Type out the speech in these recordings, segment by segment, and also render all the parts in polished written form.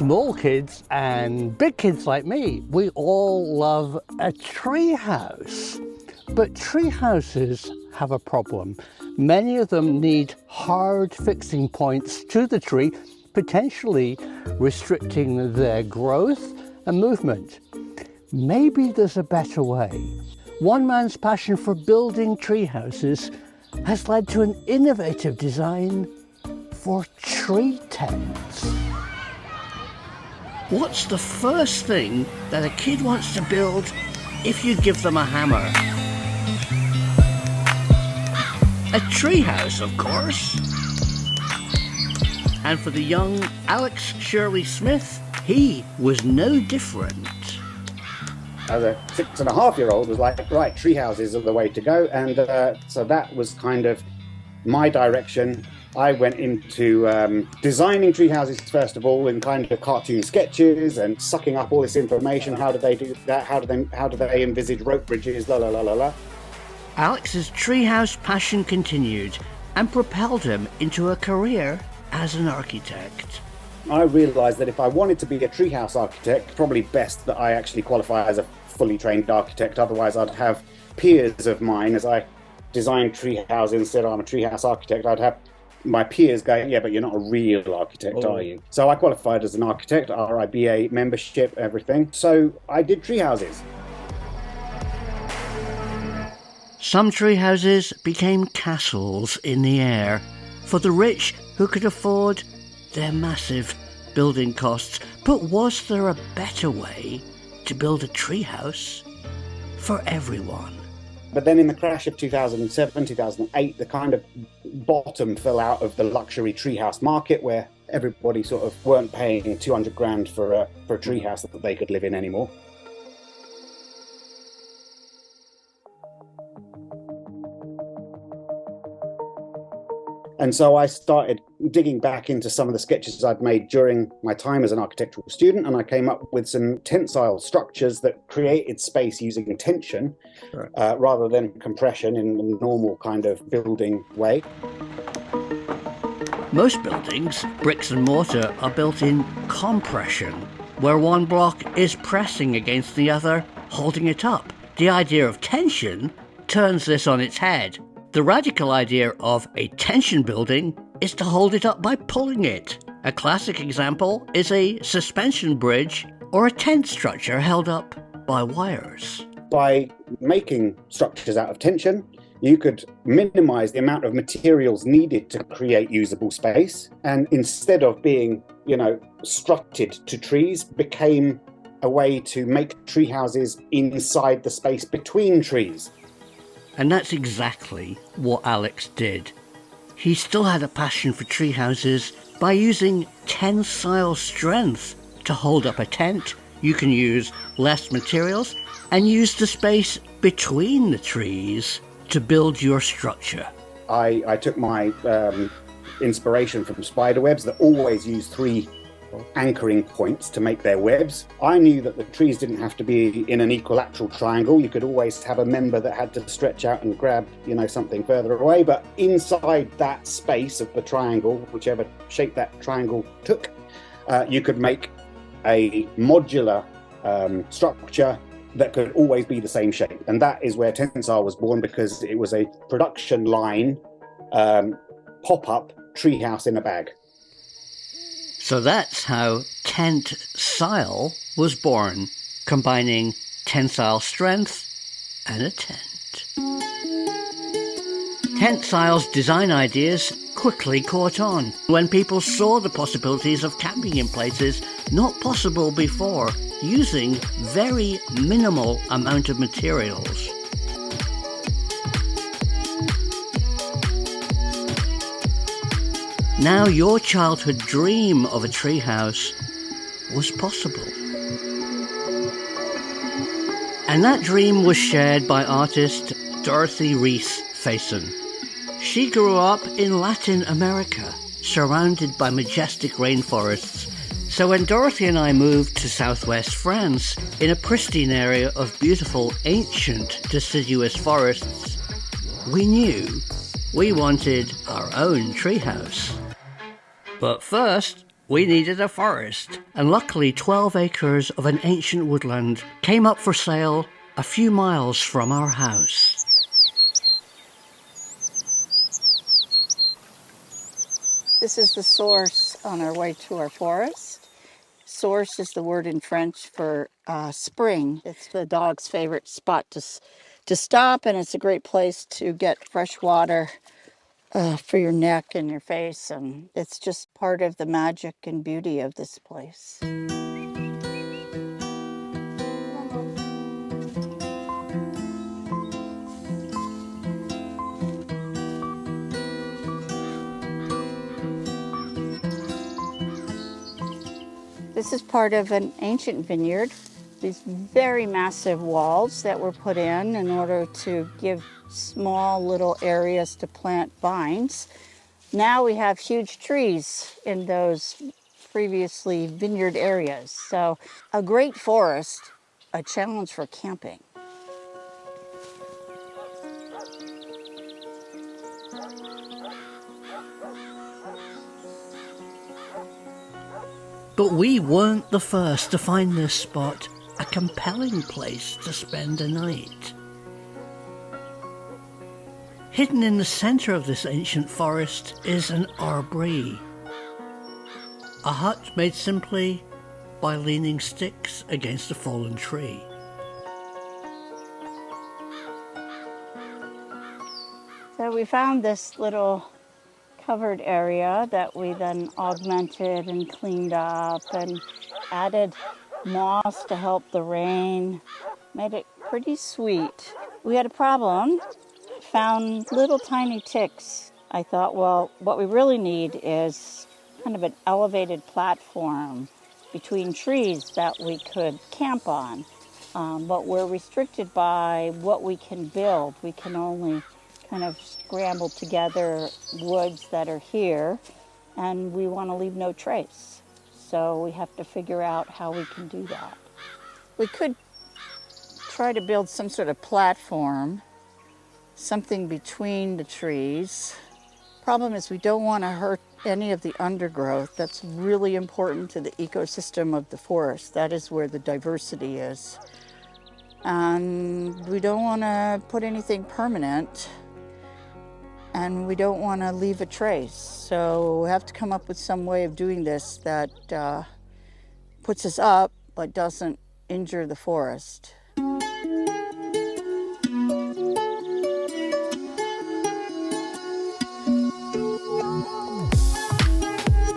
Small kids and big kids like me, we all love a tree house. But tree houses have a problem. Many of them need hard fixing points to the tree, potentially restricting their growth and movement. Maybe there's a better way. One man's passion for building tree houses has led to an innovative design for tree tents. What's the first thing that a kid wants to build if you give them a hammer? A treehouse, of course. And for the young Alex Shirley-Smith, he was no different. As a 6.5-year-old was like, right, tree houses are the way to go. And so that was kind of my direction. I went into designing tree houses first of all in kind of cartoon sketches and sucking up all this information. How do they do that? How do they envisage rope bridges? La la la la la. Alex's treehouse passion continued and propelled him into a career as an architect. I realised that if I wanted to be a treehouse architect, probably best that I actually qualify as a fully trained architect. Otherwise, I'd have peers of mine as I designed tree houses. Instead, I'm a treehouse architect. I'd have my peers going, yeah, but you're not a real architect, are you? So I qualified as an architect, RIBA membership, everything. So I did tree houses. Some tree houses became castles in the air for the rich who could afford their massive building costs. But was there a better way to build a treehouse for everyone? But then in the crash of 2007, 2008, the kind of bottom fell out of the luxury treehouse market where everybody sort of weren't paying 200 grand for a treehouse that they could live in anymore. And so I started digging back into some of the sketches I'd made during my time as an architectural student, and I came up with some tensile structures that created space using tension rather than compression in the normal kind of building way. Most buildings, bricks and mortar, are built in compression, where one block is pressing against the other, holding it up. The idea of tension turns this on its head. The radical idea of a tension building is to hold it up by pulling it. A classic example is a suspension bridge or a tent structure held up by wires. By making structures out of tension, you could minimize the amount of materials needed to create usable space. And instead of being, strutted to trees, became a way to make tree houses inside the space between trees. And that's exactly what Alex did. He still had a passion for tree houses by using tensile strength to hold up a tent. You can use less materials and use the space between the trees to build your structure. I took my inspiration from spider webs that always use 3 anchoring points to make their webs. I knew that the trees didn't have to be in an equilateral triangle. You could always have a member that had to stretch out and grab, something further away. But inside that space of the triangle, whichever shape that triangle took, you could make a modular structure that could always be the same shape. And that is where Tentsile was born, because it was a production line pop-up treehouse in a bag. So that's how Tentsile was born, combining tensile strength and a tent. Tentsile's design ideas quickly caught on when people saw the possibilities of camping in places not possible before, using very minimal amount of materials. Now your childhood dream of a treehouse was possible. And that dream was shared by artist Dorothy Ries Faison. She grew up in Latin America, surrounded by majestic rainforests. So when Dorothy and I moved to southwest France, in a pristine area of beautiful ancient deciduous forests, we knew we wanted our own treehouse. But first, we needed a forest, and luckily 12 acres of an ancient woodland came up for sale a few miles from our house. This is the source on our way to our forest. Source is the word in French for spring. It's the dog's favorite spot to stop, and it's a great place to get fresh water for your neck and your face, and it's just part of the magic and beauty of this place. This is part of an ancient vineyard. These very massive walls that were put in order to give small little areas to plant vines. Now we have huge trees in those previously vineyard areas. So a great forest, a challenge for camping. But we weren't the first to find this spot a compelling place to spend a night. Hidden in the centre of this ancient forest is an arboury, a hut made simply by leaning sticks against a fallen tree. So we found this little covered area that we then augmented and cleaned up and added moss to help the rain, made it pretty sweet. We had a problem, found little tiny ticks. I thought, well, what we really need is kind of an elevated platform between trees that we could camp on. But we're restricted by what we can build. We can only kind of scramble together woods that are here, and we want to leave no trace. So we have to figure out how we can do that. We could try to build some sort of platform, something between the trees. Problem is we don't want to hurt any of the undergrowth. That's really important to the ecosystem of the forest. That is where the diversity is. And we don't want to put anything permanent, and we don't want to leave a trace. So we have to come up with some way of doing this that puts us up but doesn't injure the forest.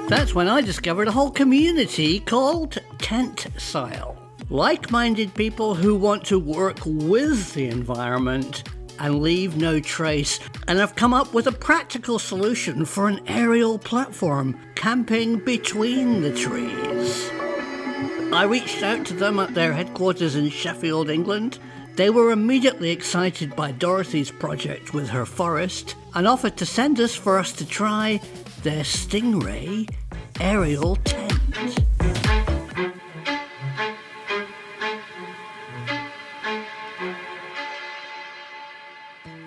That's when I discovered a whole community called Tentsile. Like-minded people who want to work with the environment and leave no trace, and have come up with a practical solution for an aerial platform camping between the trees. I reached out to them at their headquarters in Sheffield, England. They were immediately excited by Dorothy's project with her forest and offered to send us for us to try their Stingray aerial tent.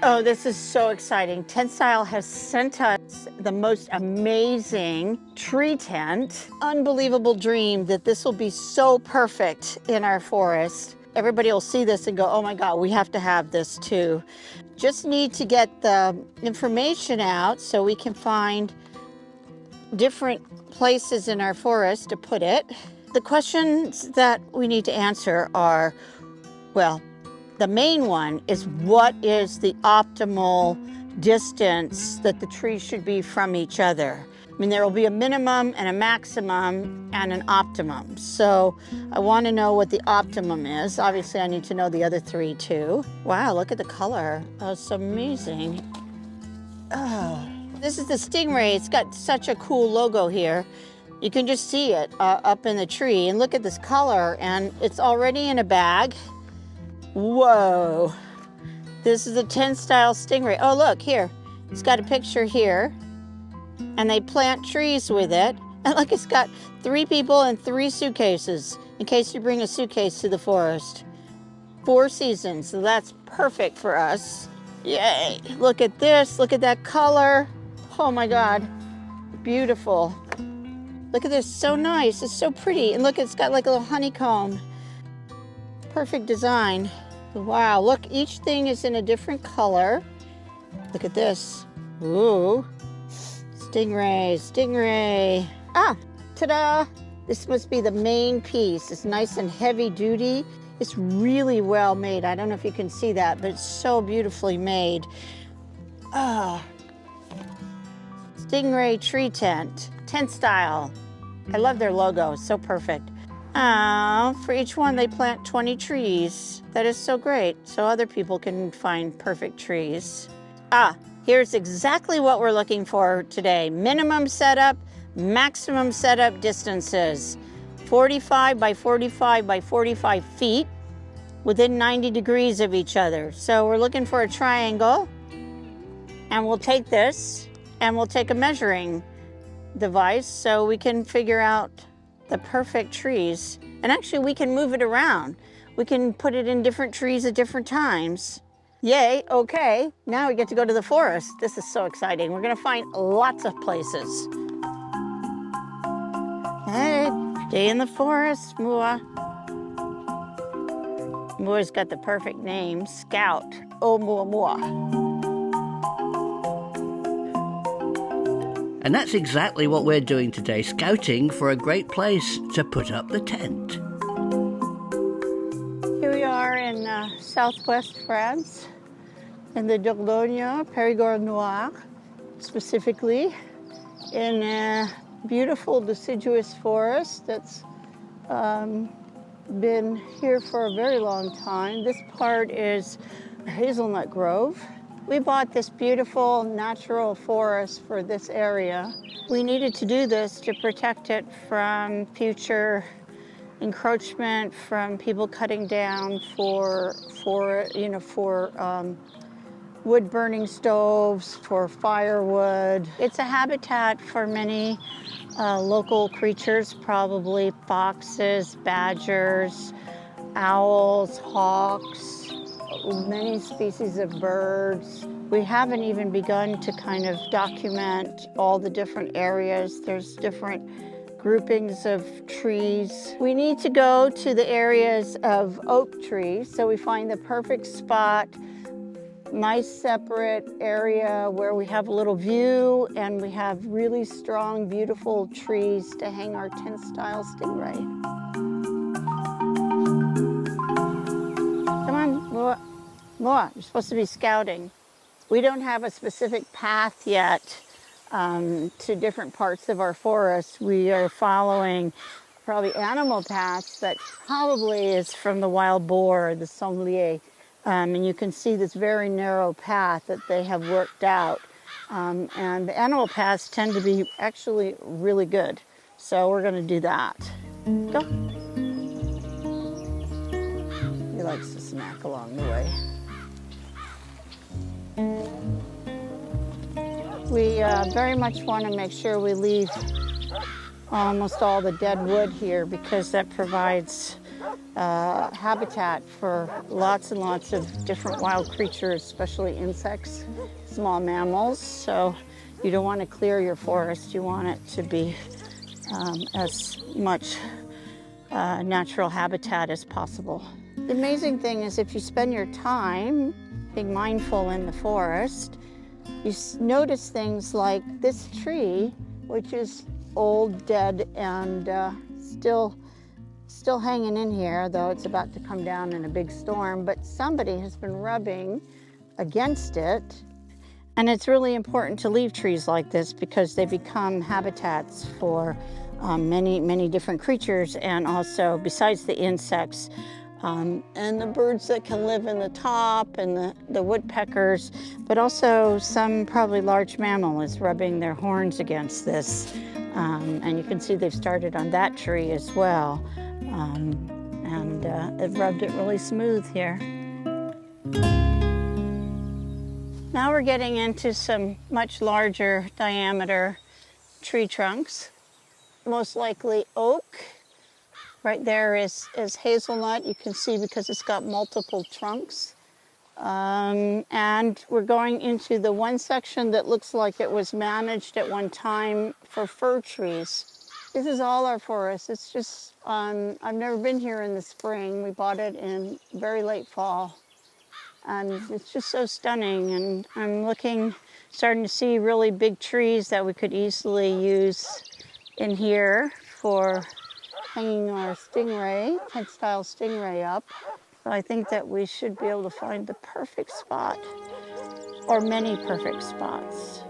Oh, this is so exciting. Tentsile has sent us the most amazing tree tent. Unbelievable dream that this will be so perfect in our forest. Everybody will see this and go, oh my God, we have to have this too. Just need to get the information out so we can find different places in our forest to put it. The questions that we need to answer are, well, the main one is, what is the optimal distance that the trees should be from each other? I mean, there will be a minimum and a maximum and an optimum. So I want to know what the optimum is. Obviously, I need to know the other three too. Wow, look at the color. Oh, it's amazing. Oh, this is the Stingray. It's got such a cool logo here. You can just see it up in the tree. And look at this color, and it's already in a bag. Whoa, this is a Tentsile Stingray. Oh, look here, it's got a picture here, and they plant trees with it. And look, it's got 3 people and 3 suitcases in case you bring a suitcase to the forest. 4 seasons, so that's perfect for us. Yay, look at this, look at that color. Oh my God, beautiful. Look at this, so nice. It's so pretty. And look, it's got like a little honeycomb. Perfect design. Wow, look, each thing is in a different color. Look at this. Ooh. Stingray, stingray. Ah, ta-da. This must be the main piece. It's nice and heavy duty. It's really well made. I don't know if you can see that, but it's so beautifully made. Ah. Stingray Tree Tent, tent style. I love their logo, it's so perfect. For each one they plant 20 trees. That is so great, so other people can find perfect trees. Here's exactly what we're looking for today. Minimum setup, maximum setup distances. 45 by 45 by 45 feet within 90 degrees of each other. So we're looking for a triangle, and we'll take this and we'll take a measuring device so we can figure out the perfect trees. And actually we can move it around. We can put it in different trees at different times. Yay, okay, now we get to go to the forest. This is so exciting. We're gonna find lots of places. Hey, day in the forest, Mua. Mua's got the perfect name, Scout. Oh, Mua Mua. And that's exactly what we're doing today, scouting for a great place to put up the tent. Here we are in southwest France, in the Dordogne, Périgord Noir, specifically, in a beautiful deciduous forest that's been here for a very long time. This part is a hazelnut grove. We bought this beautiful natural forest for this area. We needed to do this to protect it from future encroachment, from people cutting down for wood burning stoves, for firewood. It's a habitat for many local creatures, probably foxes, badgers, owls, hawks, many species of birds. We haven't even begun to kind of document all the different areas. There's different groupings of trees. We need to go to the areas of oak trees, so we find the perfect spot, nice separate area where we have a little view and we have really strong, beautiful trees to hang our Tentsile Stingray. Come on, Moa, you're supposed to be scouting. We don't have a specific path yet to different parts of our forest. We are following probably animal paths that probably is from the wild boar, the sanglier. And you can see this very narrow path that they have worked out. And the animal paths tend to be actually really good. So we're gonna do that. Go. He likes to snack along the way. We very much wanna make sure we leave almost all the dead wood here because that provides habitat for lots and lots of different wild creatures, especially insects, small mammals. So you don't want to clear your forest. You want it to be as much natural habitat as possible. The amazing thing is if you spend your time being mindful in the forest, you notice things like this tree, which is old, dead, and still hanging in here, though it's about to come down in a big storm, but somebody has been rubbing against it. And it's really important to leave trees like this because they become habitats for many, many different creatures, and also, besides the insects, and the birds that can live in the top, and the woodpeckers, but also some probably large mammal is rubbing their horns against this. And you can see they've started on that tree as well. And it rubbed it really smooth here. Now we're getting into some much larger diameter tree trunks, most likely oak. Right there is hazelnut, you can see because it's got multiple trunks. And we're going into the one section that looks like it was managed at one time for fir trees. This is all our forest. It's just, I've never been here in the spring. We bought it in very late fall. And it's just so stunning. And I'm starting to see really big trees that we could easily use in here for hanging our stingray, Tentsile Stingray up. So I think that we should be able to find the perfect spot, or many perfect spots.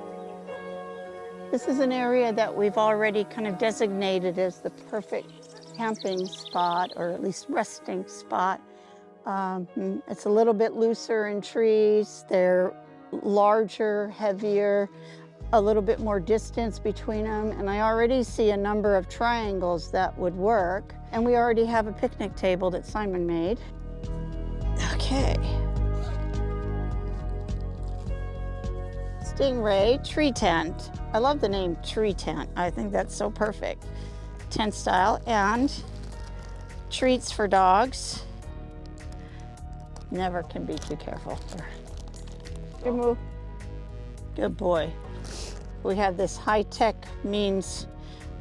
This is an area that we've already kind of designated as the perfect camping spot, or at least resting spot. It's a little bit looser in trees. They're larger, heavier, a little bit more distance between them. And I already see a number of triangles that would work. And we already have a picnic table that Simon made. Okay. Stingray Tree Tent. I love the name Tree Tent. I think that's so perfect. Tent style and treats for dogs. Never can be too careful. Good move. Good boy. We have this high-tech means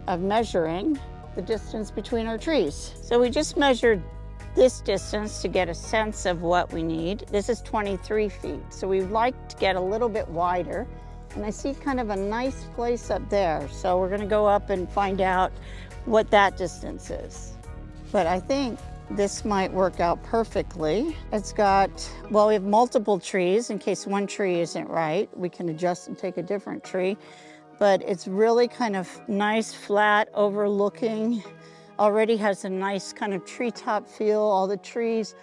of measuring the distance between our trees. So we just measured this distance to get a sense of what we need. This is 23 feet. So we'd like to get a little bit wider. And I see kind of a nice place up there. So we're gonna go up and find out what that distance is. But I think this might work out perfectly. It's got, well, we have multiple trees in case one tree isn't right. We can adjust and take a different tree. But it's really kind of nice, flat, overlooking. Already has a nice kind of treetop feel. All the trees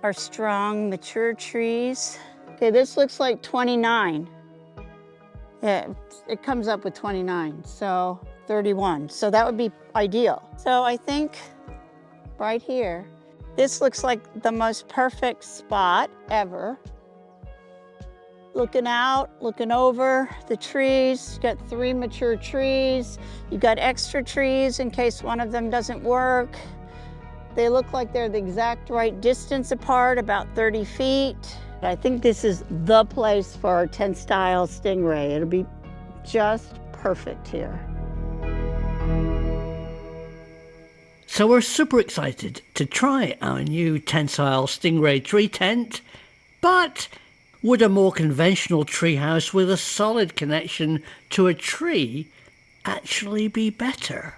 are strong, mature trees. Okay, this looks like 29. Yeah, it comes up with 29, so 31. So that would be ideal. So I think right here, this looks like the most perfect spot ever. Looking out, looking over the trees. You've got 3 mature trees. You've got extra trees in case one of them doesn't work. They look like they're the exact right distance apart, about 30 feet. I think this is the place for our Tentsile Stingray. It'll be just perfect here. So we're super excited to try our new Tentsile Stingray tree tent, but would a more conventional treehouse with a solid connection to a tree actually be better?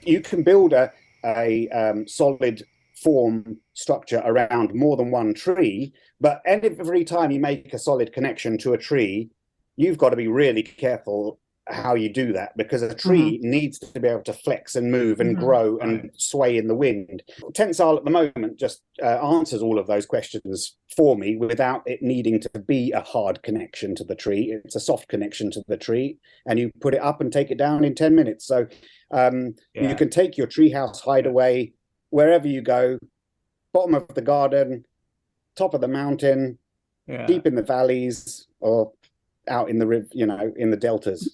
You can build a solid form structure around more than one tree, but every time you make a solid connection to a tree, you've got to be really careful how you do that, because a tree needs to be able to flex and move and grow and sway in the wind. Tentsile at the moment just answers all of those questions for me without it needing to be a hard connection to the tree. It's a soft connection to the tree, and you put it up and take it down in 10 minutes. So you can take your treehouse hideaway wherever you go, bottom of the garden, top of the mountain, deep in the valleys, or out in the in the deltas.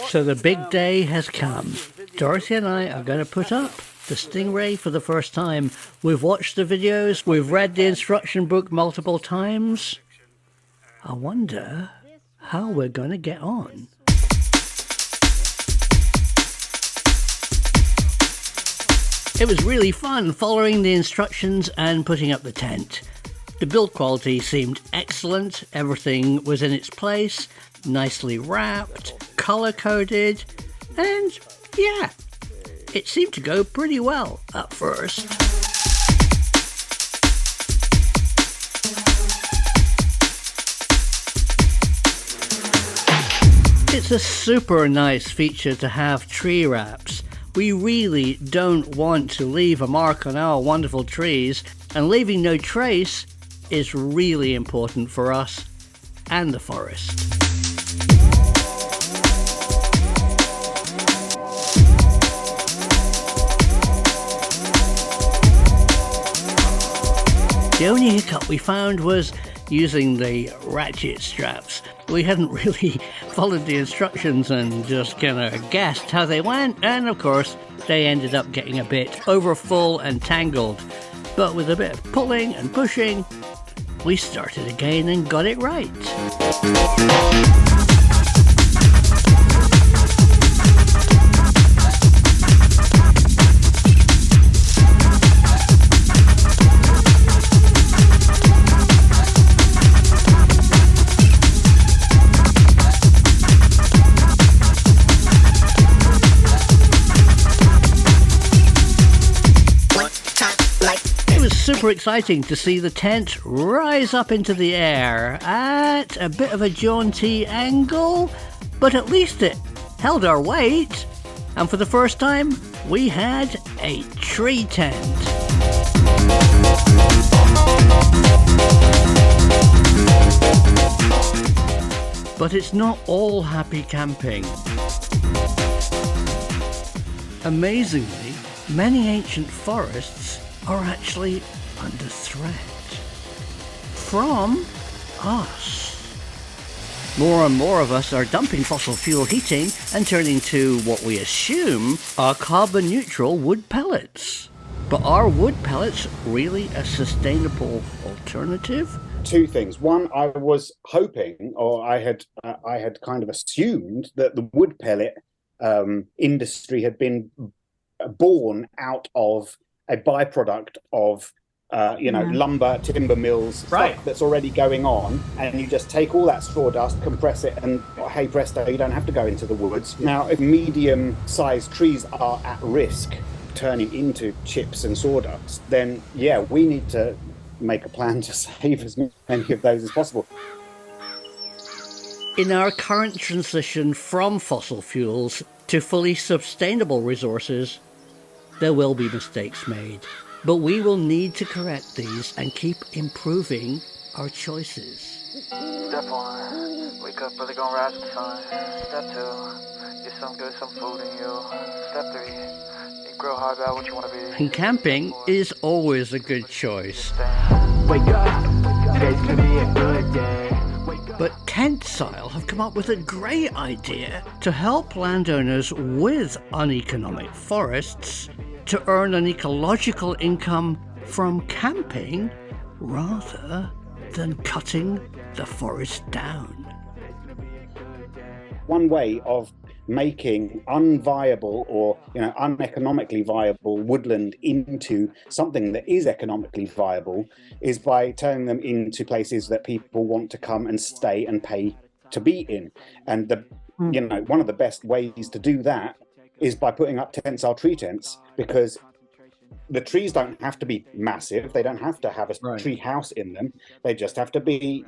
So the big day has come. Dorothy and I are going to put up the Stingray for the first time. We've watched the videos, we've read the instruction book multiple times. I wonder how we're going to get on. It was really fun following the instructions and putting up the tent. The build quality seemed excellent, everything was in its place, nicely wrapped, colour-coded, and yeah, it seemed to go pretty well at first. It's a super nice feature to have tree wraps. We really don't want to leave a mark on our wonderful trees, and leaving no trace is really important for us and the forest. The only hiccup we found was using the ratchet straps. We hadn't really followed the instructions and just kind of guessed how they went, and of course they ended up getting a bit over full and tangled. But with a bit of pulling and pushing, we started again and got it right. super exciting to see the tent rise up into the air at a bit of a jaunty angle, but at least it held our weight. And for the first time, we had a tree tent. But it's not all happy camping. Amazingly, many ancient forests are actually under threat from us. More and more of us are dumping fossil fuel heating and turning to what we assume are carbon-neutral wood pellets. But are wood pellets really a sustainable alternative? Two things. One, I was hoping, or I had kind of assumed that the wood pellet industry had been born out of a byproduct of lumber, timber mills, stuff that's already going on, and you just take all that sawdust, compress it, and hey presto, you don't have to go into the woods. Now, if medium-sized trees are at risk turning into chips and sawdust, then yeah, we need to make a plan to save as many of those as possible. In our current transition from fossil fuels to fully sustainable resources, there will be mistakes made. But we will need to correct these and keep improving our choices. Step 1, wake up early, gonna rise with the sun. Step 2, get some good, some food in you. Step 3, grow hard about what you want to be. And camping is always a good choice. Wake up, today's gonna be a good day. But Tentsile have come up with a great idea to help landowners with uneconomic forests to earn an ecological income from camping rather than cutting the forest down. One way of making unviable or uneconomically viable woodland into something that is economically viable is by turning them into places that people want to come and stay and pay to be in. And one of the best ways to do that is by putting up tensile tree tents, because the trees don't have to be massive. They don't have to have a tree house in them. They just have to be,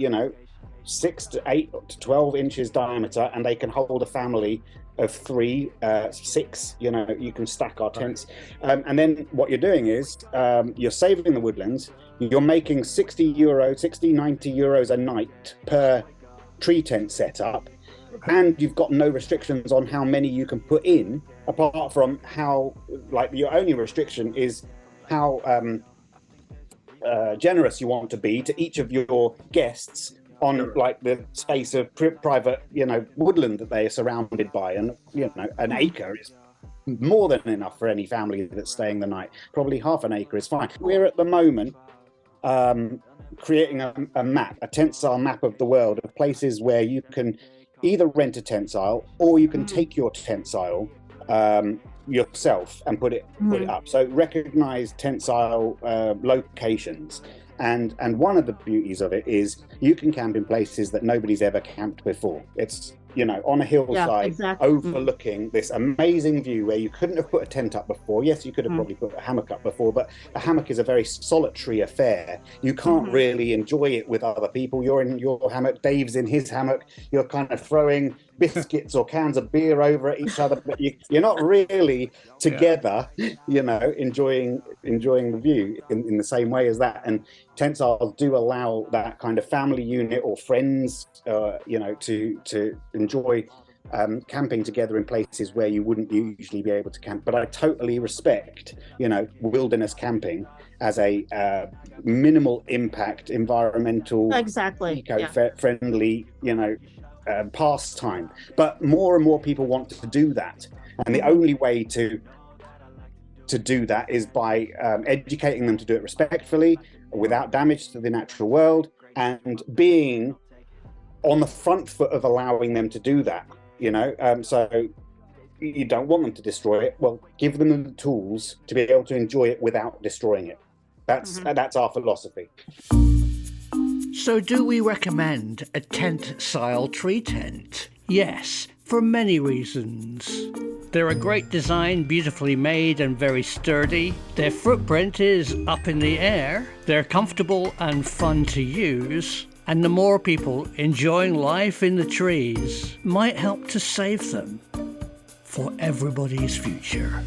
6 to 8 to 12 inches diameter, and they can hold a family of 3, 6. You can stack our tents. And then what you're doing is you're saving the woodlands. You're making 90 euros a night per tree tent setup. And you've got no restrictions on how many you can put in, apart from how, your only restriction is how generous you want to be to each of your guests on the space of private, woodland that they are surrounded by. And, an acre is more than enough for any family that's staying the night. Probably half an acre is fine. We're at the moment creating a map, a tensile map of the world, of places where you can either rent a tensile or you can take your tensile yourself and put it up. So recognize tensile locations. And one of the beauties of it is you can camp in places that nobody's ever camped before. It's on a hillside, overlooking this amazing view where you couldn't have put a tent up before. Yes, you could have probably put a hammock up before, but a hammock is a very solitary affair. You can't really enjoy it with other people. You're in your hammock, Dave's in his hammock. You're kind of throwing biscuits or cans of beer over at each other, but you're not really together, enjoying the view in the same way as that. And tensiles do allow that kind of family unit or friends, to enjoy camping together in places where you wouldn't usually be able to camp. But I totally respect, wilderness camping as a minimal impact, environmental, eco-friendly, pastime. But more and more people want to do that, and the only way to do that is by educating them to do it respectfully, without damage to the natural world, and being on the front foot of allowing them to do that. So you don't want them to destroy it. Well, give them the tools to be able to enjoy it without destroying it. That's our philosophy. So do we recommend a tentsile tree tent? Yes, for many reasons. They're a great design, beautifully made and very sturdy. Their footprint is up in the air. They're comfortable and fun to use. And the more people enjoying life in the trees might help to save them for everybody's future.